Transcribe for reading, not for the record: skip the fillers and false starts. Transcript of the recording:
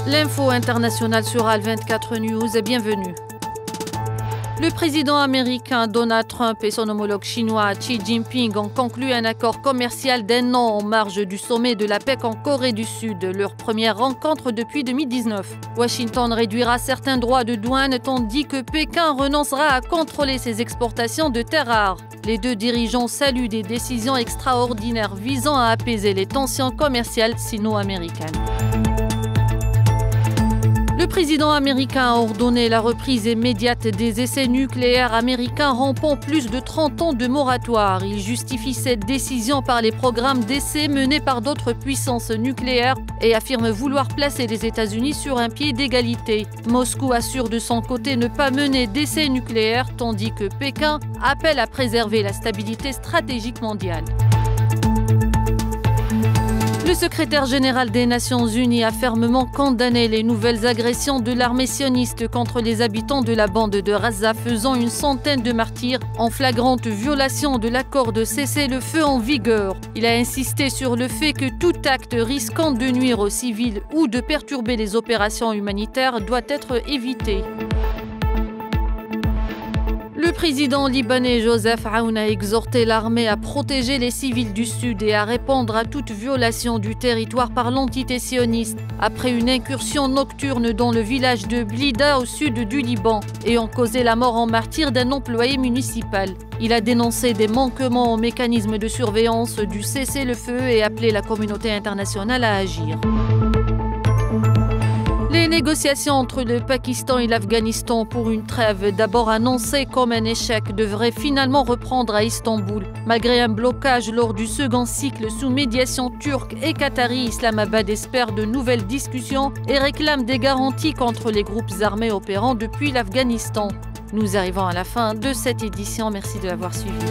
L'info internationale sur Al24 News, bienvenue. Le président américain Donald Trump et son homologue chinois Xi Jinping ont conclu un accord commercial d'1 an en marge du sommet de la PEC en Corée du Sud, leur première rencontre depuis 2019. Washington réduira certains droits de douane tandis que Pékin renoncera à contrôler ses exportations de terres rares. Les deux dirigeants saluent des décisions extraordinaires visant à apaiser les tensions commerciales sino-américaines. Le président américain a ordonné la reprise immédiate des essais nucléaires américains rompant plus de 30 ans de moratoire. Il justifie cette décision par les programmes d'essais menés par d'autres puissances nucléaires et affirme vouloir placer les États-Unis sur un pied d'égalité. Moscou assure de son côté ne pas mener d'essais nucléaires tandis que Pékin appelle à préserver la stabilité stratégique mondiale. Le secrétaire général des Nations Unies a fermement condamné les nouvelles agressions de l'armée sioniste contre les habitants de la bande de Gaza, faisant une centaine de martyrs en flagrante violation de l'accord de cessez-le-feu en vigueur. Il a insisté sur le fait que tout acte risquant de nuire aux civils ou de perturber les opérations humanitaires doit être évité. Le président libanais Joseph Aoun a exhorté l'armée à protéger les civils du Sud et à répondre à toute violation du territoire par l'entité sioniste après une incursion nocturne dans le village de Blida au sud du Liban ayant causé la mort en martyr d'un employé municipal. Il a dénoncé des manquements au mécanisme de surveillance du cessez-le-feu et appelé la communauté internationale à agir. Les négociations entre le Pakistan et l'Afghanistan pour une trêve d'abord annoncée comme un échec devraient finalement reprendre à Istanbul. Malgré un blocage lors du second cycle sous médiation turque et qatari, Islamabad espère de nouvelles discussions et réclame des garanties contre les groupes armés opérant depuis l'Afghanistan. Nous arrivons à la fin de cette édition. Merci de l'avoir suivi.